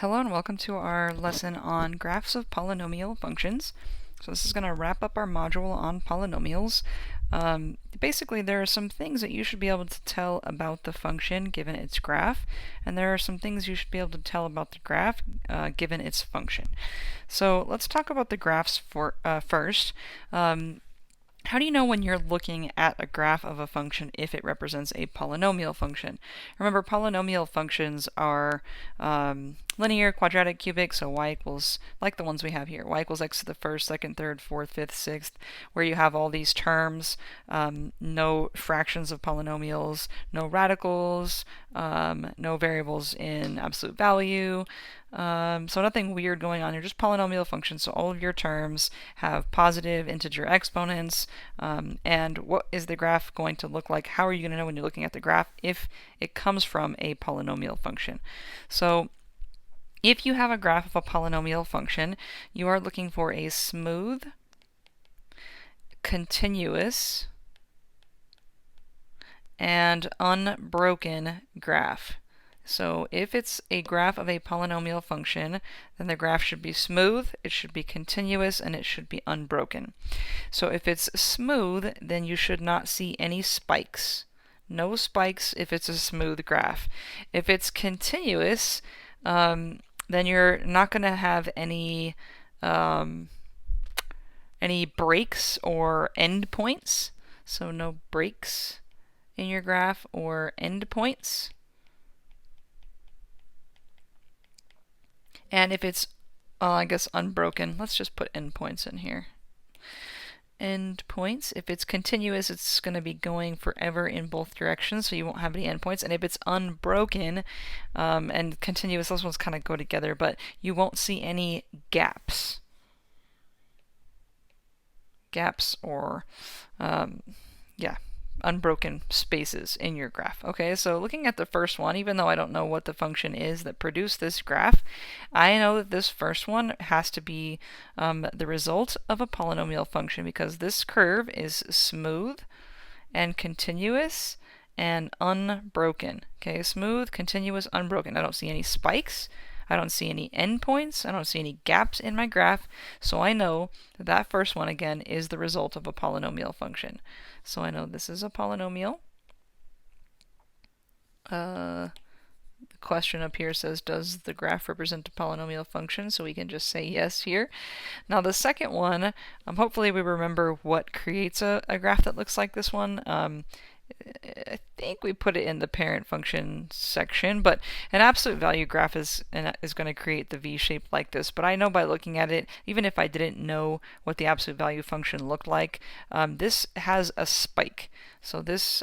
Hello and welcome to our lesson on graphs of polynomial functions. So this is going to wrap up our module on polynomials. Basically, there are some things that you should be able to tell about the function given its graph, and there are some things you should be able to tell about the graph given its function. So let's talk about the graphs first. How do you know when you're looking at a graph of a function if it represents a polynomial function? Remember, polynomial functions are linear, quadratic, cubic, so y equals, like the ones we have here, y equals x to the first, second, third, fourth, fifth, sixth, where you have all these terms, no fractions of polynomials, no radicals, no variables in absolute value, so nothing weird going on here, just polynomial functions. So all of your terms have positive integer exponents. And what is the graph going to look like? How are you going to know when you're looking at the graph if it comes from a polynomial function? So if you have a graph of a polynomial function, you are looking for a smooth, continuous, and unbroken graph. So if it's a graph of a polynomial function, then the graph should be smooth, it should be continuous, and it should be unbroken. So if it's smooth, then you should not see any spikes. No spikes if it's a smooth graph. If it's continuous, then you're not going to have any breaks or endpoints. So no breaks in your graph or endpoints. And if it's, I guess, unbroken, let's just put endpoints in here. Endpoints, if it's continuous, it's going to be going forever in both directions, so you won't have any endpoints. And if it's unbroken and continuous, those ones kind of go together, but you won't see any gaps. Gaps or, unbroken spaces in your graph. Okay, so looking at the first one, even though I don't know what the function is that produced this graph, I know that this first one has to be the result of a polynomial function because this curve is smooth and continuous and unbroken. Okay, smooth, continuous, unbroken. I don't see any spikes. I don't see any endpoints. I don't see any gaps in my graph. So I know that that first one, again, is the result of a polynomial function. So I know this is a polynomial. The question up here says, does the graph represent a polynomial function? So we can just say yes here. Now the second one, hopefully we remember what creates a graph that looks like this one. I think we put it in the parent function section, but an absolute value graph is going to create the V shape like this. But I know by looking at it, even if I didn't know what the absolute value function looked like, this has a spike. So this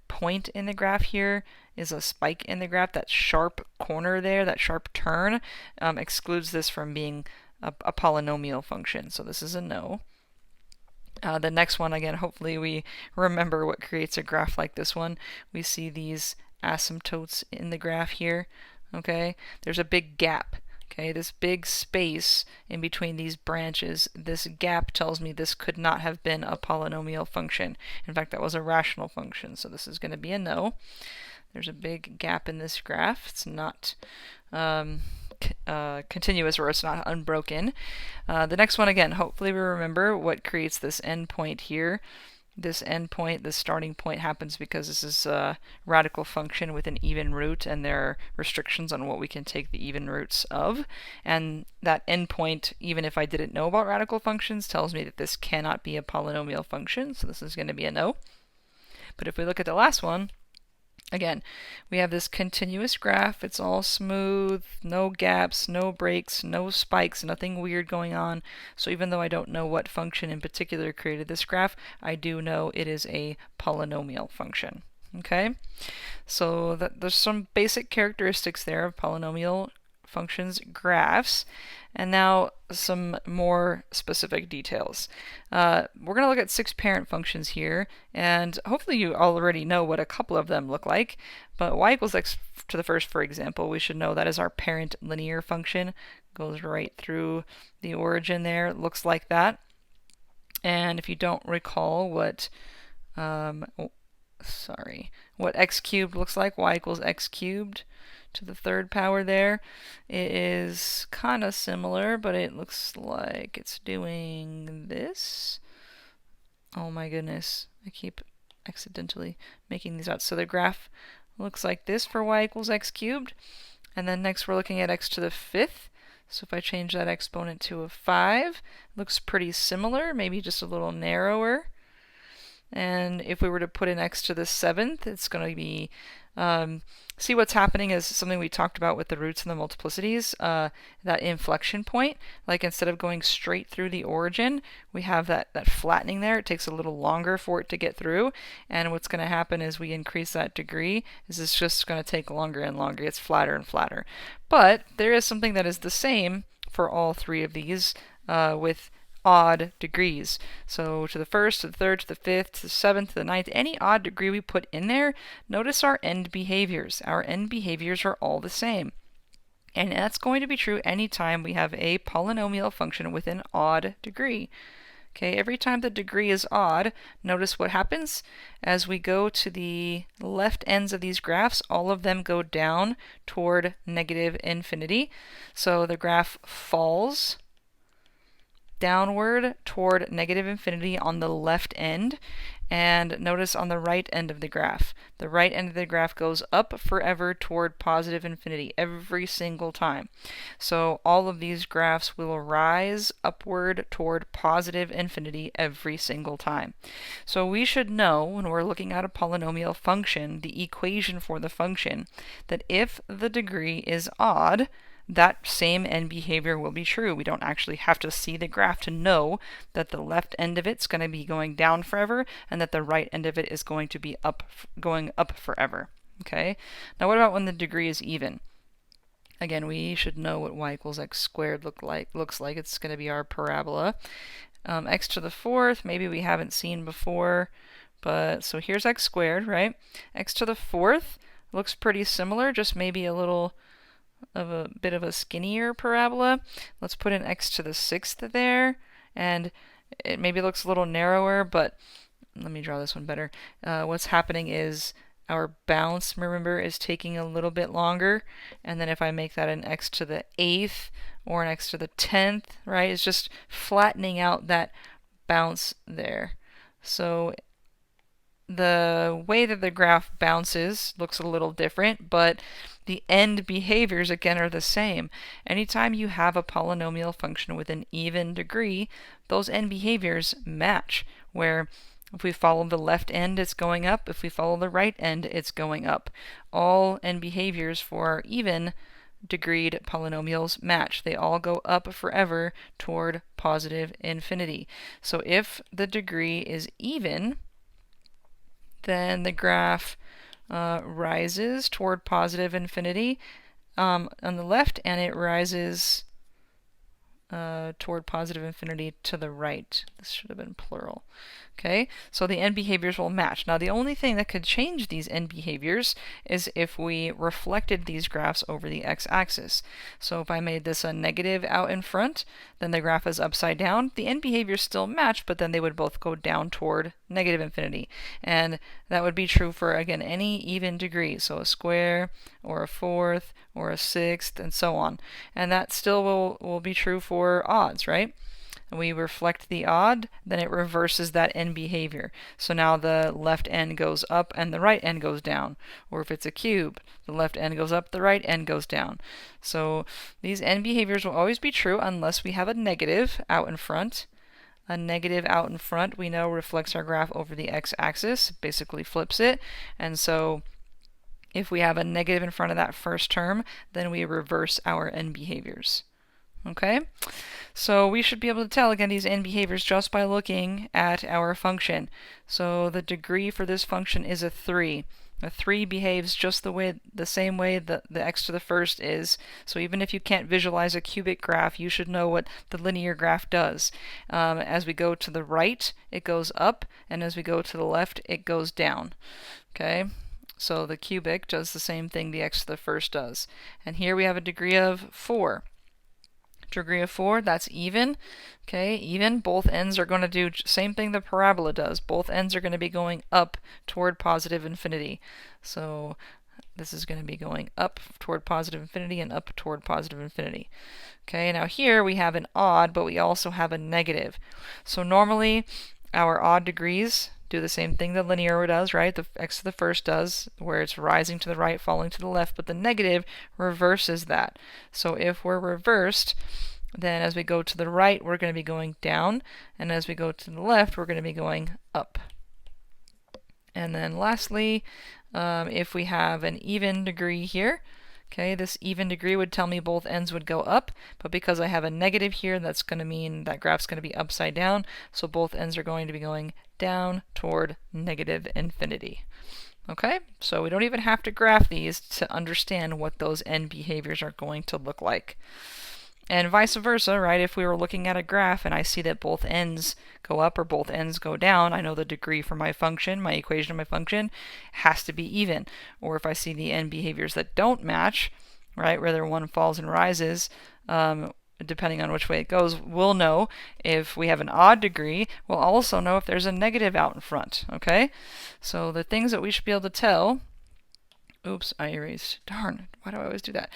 point in the graph here is a spike in the graph. That sharp corner there, that sharp turn, excludes this from being a polynomial function. So this is a no. The next one, again, hopefully we remember what creates a graph like this one. We see these asymptotes in the graph here. Okay, there's a big gap. Okay, this big space in between these branches, this gap tells me this could not have been a polynomial function. In fact, that was a rational function, so this is going to be a no. There's a big gap in this graph. It's not continuous, or it's not unbroken. The next one, again, hopefully we remember what creates this endpoint here. This endpoint, this starting point, happens because this is a radical function with an even root, and there are restrictions on what we can take the even roots of. And that endpoint, even if I didn't know about radical functions, tells me that this cannot be a polynomial function, so this is going to be a no. But if we look at the last one, again, we have this continuous graph. It's all smooth, no gaps, no breaks, no spikes, nothing weird going on. So even though I don't know what function in particular created this graph, I do know it is a polynomial function. Okay, so there's some basic characteristics there of polynomial functions graphs. And now some more specific details. We're going to look at 6 parent functions here, and hopefully you already know what a couple of them look like. But y equals x to the first, for example, we should know that is our parent linear function. Goes right through the origin there. It looks like that. And if you don't recall what what x cubed looks like, y equals x cubed to the third power there. It is kind of similar, but it looks like it's doing this. Oh my goodness, I keep accidentally making these out. So the graph looks like this for y equals x cubed. And then next we're looking at x to the fifth. So if I change that exponent to a 5, looks pretty similar, maybe just a little narrower. And if we were to put in x to the seventh, it's going to be, see what's happening is something we talked about with the roots and the multiplicities, that inflection point. Like instead of going straight through the origin, we have that flattening there. It takes a little longer for it to get through. And what's going to happen is we increase that degree, is it's just going to take longer and longer. It's flatter and flatter. But there is something that is the same for all three of these with odd degrees. So to the first, to the third, to the fifth, to the seventh, to the ninth, any odd degree we put in there, notice our end behaviors. Our end behaviors are all the same. And that's going to be true anytime we have a polynomial function with an odd degree. Okay, every time the degree is odd, notice what happens. As we go to the left ends of these graphs, all of them go down toward negative infinity. So the graph falls downward toward negative infinity on the left end. And notice on the right end of the graph. The right end of the graph goes up forever toward positive infinity every single time. So all of these graphs will rise upward toward positive infinity every single time. So we should know when we're looking at a polynomial function, the equation for the function, that if the degree is odd, that same end behavior will be true. We don't actually have to see the graph to know that the left end of it's going to be going down forever and that the right end of it is going to be going up forever. Okay? Now what about when the degree is even? Again, we should know what y equals x squared looks like. It's going to be our parabola. X to the fourth, maybe we haven't seen before, but so here's x squared, right? X to the fourth looks pretty similar, just maybe a little of a bit of a skinnier parabola. Let's put in x to the sixth there, and it maybe looks a little narrower, but let me draw this one better. What's happening is our bounce, remember, is taking a little bit longer, and then if I make that an x to the eighth or an x to the 10th, right, it's just flattening out that bounce there. So the way that the graph bounces looks a little different, but the end behaviors, again, are the same. Anytime you have a polynomial function with an even degree, those end behaviors match, where if we follow the left end, it's going up. If we follow the right end, it's going up. All end behaviors for our even degreed polynomials match. They all go up forever toward positive infinity. So if the degree is even, then the graph rises toward positive infinity on the left, and it rises toward positive infinity to the right. This should have been plural. Okay, so the end behaviors will match. Now the only thing that could change these end behaviors is if we reflected these graphs over the x-axis. So if I made this a negative out in front, then the graph is upside down. The end behaviors still match, but then they would both go down toward negative infinity. And that would be true for, again, any even degree. So a square, or a fourth, or a sixth, and so on. And that still will be true for odds, right? We reflect the odd, then it reverses that end behavior. So now the left end goes up and the right end goes down. Or if it's a cube, the left end goes up, the right end goes down. So these end behaviors will always be true unless we have a negative out in front. A negative out in front, we know, reflects our graph over the x-axis, basically flips it. And so if we have a negative in front of that first term, then we reverse our end behaviors. Okay? So we should be able to tell, again, these end behaviors just by looking at our function. So the degree for this function is a 3. A 3 behaves just the same way that the x to the first is. So even if you can't visualize a cubic graph, you should know what the linear graph does. As we go to the right, it goes up, and as we go to the left, it goes down. Okay? So the cubic does the same thing the x to the first does. And here we have a degree of 4. Degree of 4, that's even. Okay, even. Both ends are going to do the same thing the parabola does. Both ends are going to be going up toward positive infinity. So This is going to be going up toward positive infinity and up toward positive infinity. Okay, now here we have an odd, but we also have a negative. So normally our odd degrees do the same thing the linear does, right? The x to the first does, where it's rising to the right, falling to the left, but the negative reverses that. So if we're reversed, then as we go to the right, we're going to be going down, and as we go to the left, we're going to be going up. And then lastly, if we have an even degree here, okay, this even degree would tell me both ends would go up, but because I have a negative here, that's going to mean that graph's going to be upside down, so both ends are going to be going down toward negative infinity. Okay, so we don't even have to graph these to understand what those end behaviors are going to look like. And vice versa, right? If we were looking at a graph and I see that both ends go up or both ends go down, I know the degree for my function, my equation of my function, has to be even. Or if I see the end behaviors that don't match, right, whether one falls and rises, depending on which way it goes, we'll know if we have an odd degree. We'll also know if there's a negative out in front, okay? So the things that we should be able to tell. Oops, I erased. Darn, why do I always do that?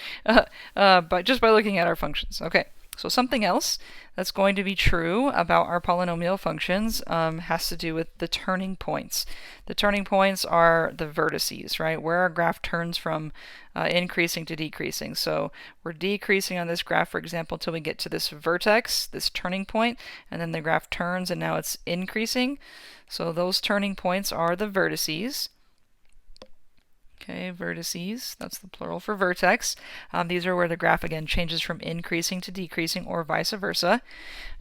But just by looking at our functions. Okay, so something else that's going to be true about our polynomial functions has to do with the turning points. The turning points are the vertices, right? Where our graph turns from increasing to decreasing. So we're decreasing on this graph, for example, until we get to this vertex, this turning point, and then the graph turns and now it's increasing. So those turning points are the vertices. Okay, vertices, that's the plural for vertex. These are where the graph, again, changes from increasing to decreasing or vice versa.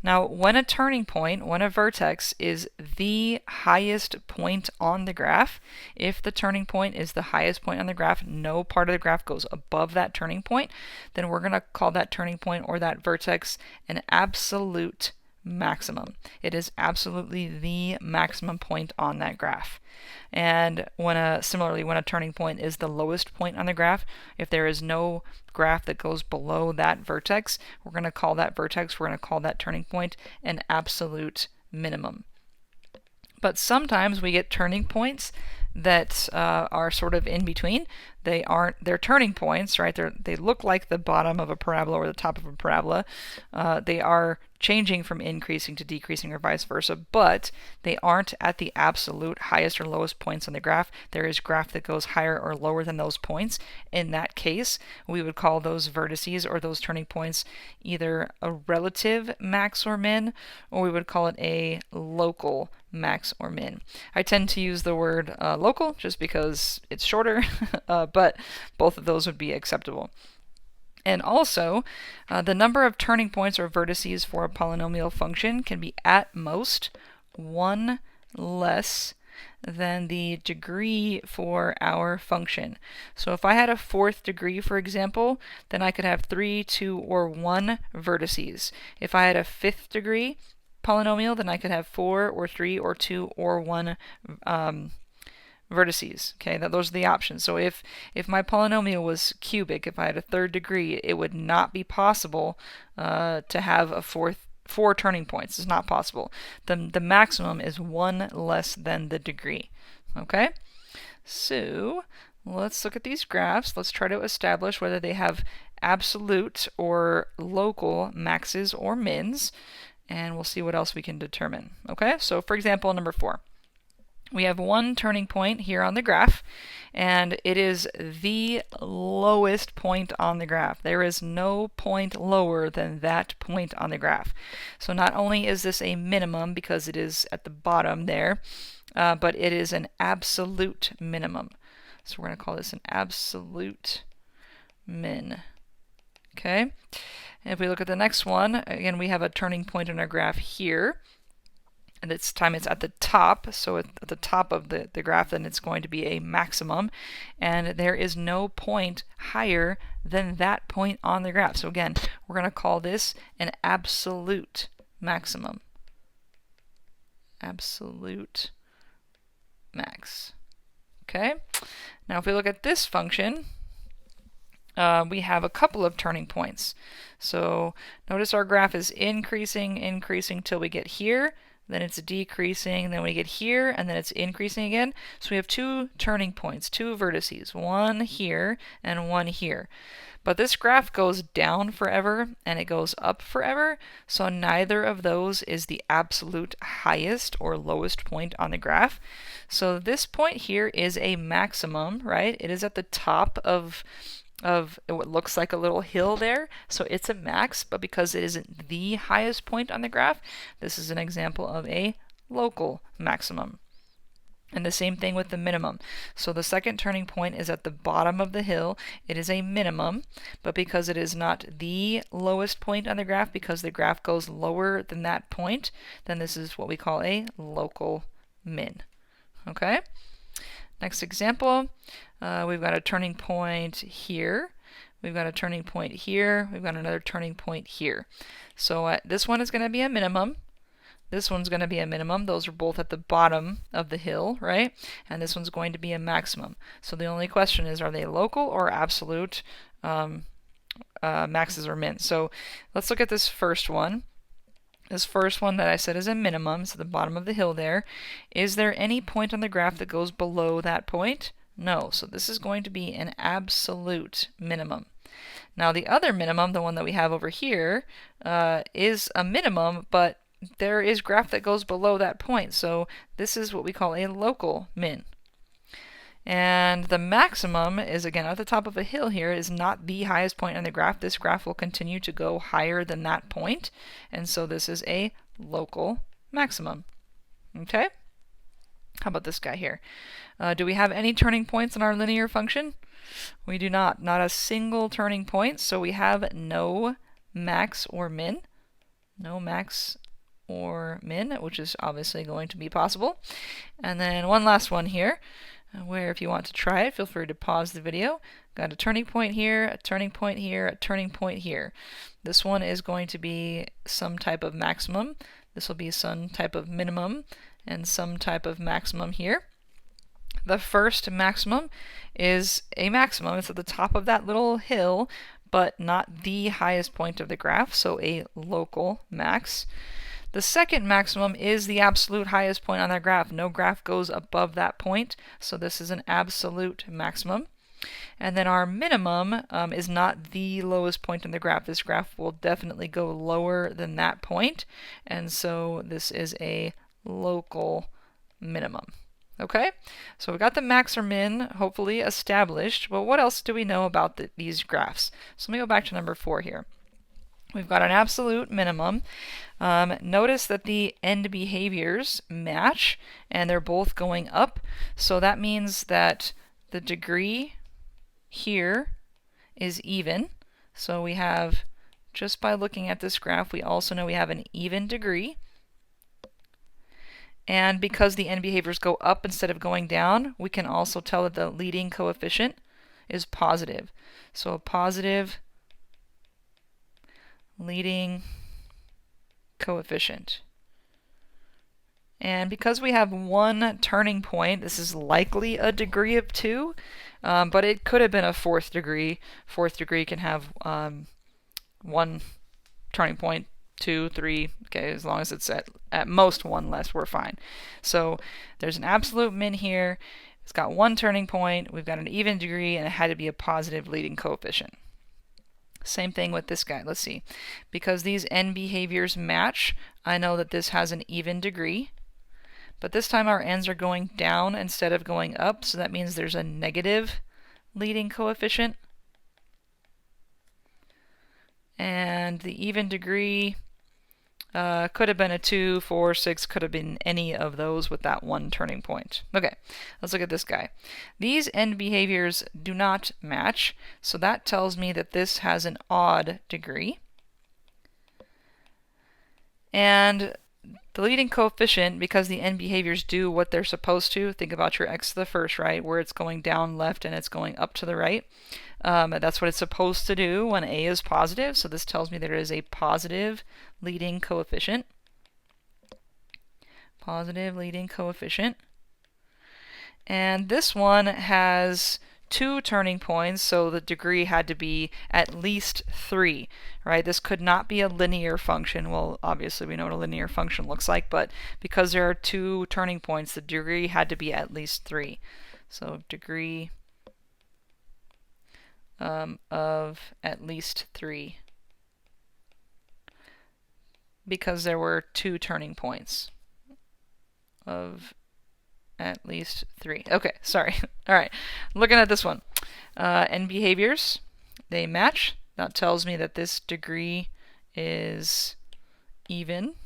Now, when a turning point, when a vertex is the highest point on the graph, if the turning point is the highest point on the graph, no part of the graph goes above that turning point, then we're going to call that turning point or that vertex an absolute maximum. It is absolutely the maximum point on that graph. And similarly, when a turning point is the lowest point on the graph, if there is no graph that goes below that vertex, we're going to call that vertex, we're going to call that turning point an absolute minimum. But sometimes we get turning points that are sort of in between. They're turning points, right? They look like the bottom of a parabola or the top of a parabola. They are changing from increasing to decreasing or vice versa, but they aren't at the absolute highest or lowest points on the graph. There is graph that goes higher or lower than those points. In that case, we would call those vertices or those turning points either a relative max or min, or we would call it a local max or min. I tend to use the word local just because it's shorter, but both of those would be acceptable. And also, the number of turning points or vertices for a polynomial function can be at most one less than the degree for our function. So if I had a fourth degree, for example, then I could have 3, 2, or 1 vertices. If I had a fifth degree polynomial, then I could have 4 or 3 or 2 or 1 vertices. Okay, those are the options. So if my polynomial was cubic, if I had a third degree, it would not be possible to have a four turning points. It's not possible. The maximum is 1 less than the degree. Okay, so let's look at these graphs. Let's try to establish whether they have absolute or local maxes or mins, and we'll see what else we can determine. Okay, so for example, number 4. We have one turning point here on the graph, and it is the lowest point on the graph. There is no point lower than that point on the graph. So not only is this a minimum because it is at the bottom there, but it is an absolute minimum. So we're going to call this an absolute min. Okay? And if we look at the next one, again, we have a turning point in our graph here. And this time it's at the top, so at the top of the graph, then it's going to be a maximum. And there is no point higher than that point on the graph. So again, we're going to call this an absolute maximum. Absolute max. Okay? Now if we look at this function, we have a couple of turning points. So notice our graph is increasing till we get here. then it's decreasing, then we get here, and then it's increasing again. So we have two turning points, two vertices, one here and one here. But this graph goes down forever and it goes up forever, so neither of those is the absolute highest or lowest point on the graph. So this point here is a maximum, right? It is at the top of what looks like a little hill there, so it's a max, but because it isn't the highest point on the graph, this is an example of a local maximum. And the same thing with the minimum. So the second turning point is at the bottom of the hill. It is a minimum, but because it is not the lowest point on the graph, because the graph goes lower than that point, then this is what we call a local min. Okay? Next example, we've got a turning point here. We've got a turning point here. We've got another turning point here. So this one is going to be a minimum. This one's going to be a minimum. Those are both at the bottom of the hill, right? And this one's going to be a maximum. So the only question is, are they local or absolute maxes or mins? So let's look at this first one. This first one that I said is a minimum, so the bottom of the hill there. Is there any point on the graph that goes below that point? No. So this is going to be an absolute minimum. Now the other minimum, the one that we have over here, is a minimum, but there is graph that goes below that point, so this is what we call a local min. And the maximum is, again, at the top of a hill here, is not the highest point on the graph. This graph will continue to go higher than that point, and so this is a local maximum. Okay? How about this guy here? Do we have any turning points in our linear function? We do not. Not a single turning point, so we have no max or min. No max or min, which is obviously going to be possible. And then one last one here, where if you want to try it, feel free to pause the video. Got a turning point here, a turning point here, a turning point here. This one is going to be some type of maximum. This will be some type of minimum and some type of maximum here. The first maximum is a maximum. It's at the top of that little hill, but not the highest point of the graph, so a local max. The second maximum is the absolute highest point on that graph. No graph goes above that point, so this is an absolute maximum. And then our minimum is not the lowest point on the graph. This graph will definitely go lower than that point, and so this is a local minimum. Okay, so we've got the max or min hopefully established, but what else do we know about these graphs? So let me go back to number 4 here. We've got an absolute minimum. Notice that the end behaviors match, and they're both going up. So that means that the degree here is even. So we have, just by looking at this graph, we also know we have an even degree. And because the end behaviors go up instead of going down, we can also tell that the leading coefficient is positive. So a positive leading coefficient. And because we have one turning point, this is likely a degree of 2, but it could have been a 4th degree. 4th degree can have one turning point, 2, 3, okay, as long as it's at most one less, we're fine. So there's an absolute min here. It's got one turning point, we've got an even degree, and it had to be a positive leading coefficient. Same thing with this guy. Let's see. Because these end behaviors match, I know that this has an even degree. But this time our ends are going down instead of going up, so that means there's a negative leading coefficient. And the even degree could have been a 2, 4, 6, could have been any of those with that one turning point. Okay, let's look at this guy. These end behaviors do not match, so that tells me that this has an odd degree. And the leading coefficient, because the end behaviors do what they're supposed to, think about your x to the first, right, where it's going down left and it's going up to the right. That's what it's supposed to do when a is positive, so this tells me there is a positive leading coefficient. Positive leading coefficient. And this one has 2 turning points, so the degree had to be at least 3, right? This could not be a linear function. Well, obviously we know what a linear function looks like, but because there are 2 turning points, the degree had to be at least 3. So degree of at least 3, because there were 2 turning points of at least 3. Okay, sorry. All right, looking at this one. N behaviors, they match. That tells me that this degree is even.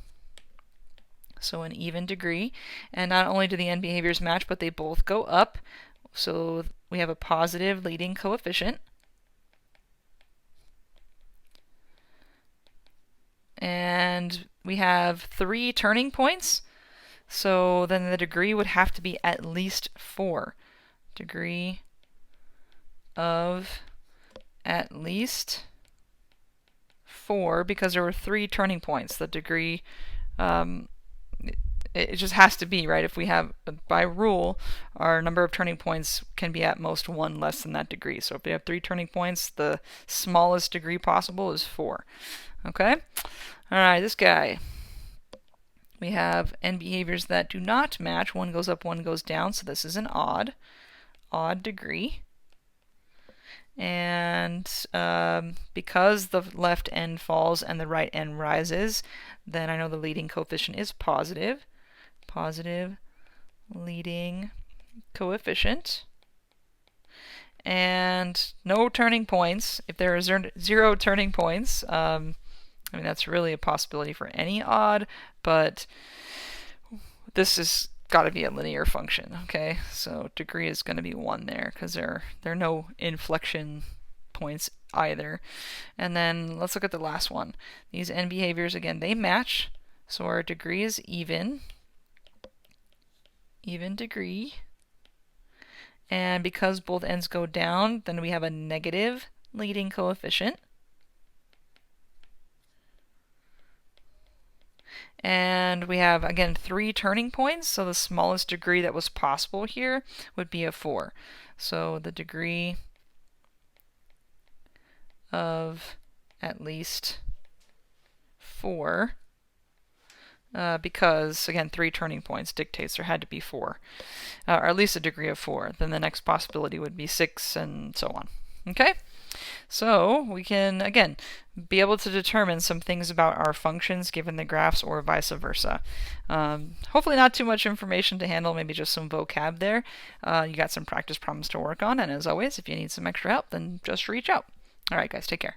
So an even degree. And not only do the n behaviors match, but they both go up. So we have a positive leading coefficient. And we have 3 turning points. So then the degree would have to be at least 4. Degree of at least 4, because there were 3 turning points. The degree, it just has to be, right? If we have, by rule, our number of turning points can be at most 1 less than that degree. So if we have 3 turning points, the smallest degree possible is 4. Okay? All right, this guy. We have n behaviors that do not match. One goes up, one goes down, so this is an odd degree. And because the left n falls and the right n rises, then I know the leading coefficient is positive. Positive leading coefficient. And no turning points. If there are 0 turning points, I mean, that's really a possibility for any odd, but this has got to be a linear function, okay? So degree is going to be 1 there, because there are no inflection points either. And then let's look at the last one. These n behaviors, again, they match, so our degree is even degree. And because both n's go down, then we have a negative leading coefficient. And we have, again, 3 turning points, so the smallest degree that was possible here would be a 4. So the degree of at least 4, because, again, 3 turning points dictates there had to be 4, or at least a degree of 4. Then the next possibility would be 6, and so on. Okay? So we can, again, be able to determine some things about our functions given the graphs or vice versa. Hopefully not too much information to handle, maybe just some vocab there. You got some practice problems to work on, and as always, if you need some extra help, then just reach out. All right, guys, take care.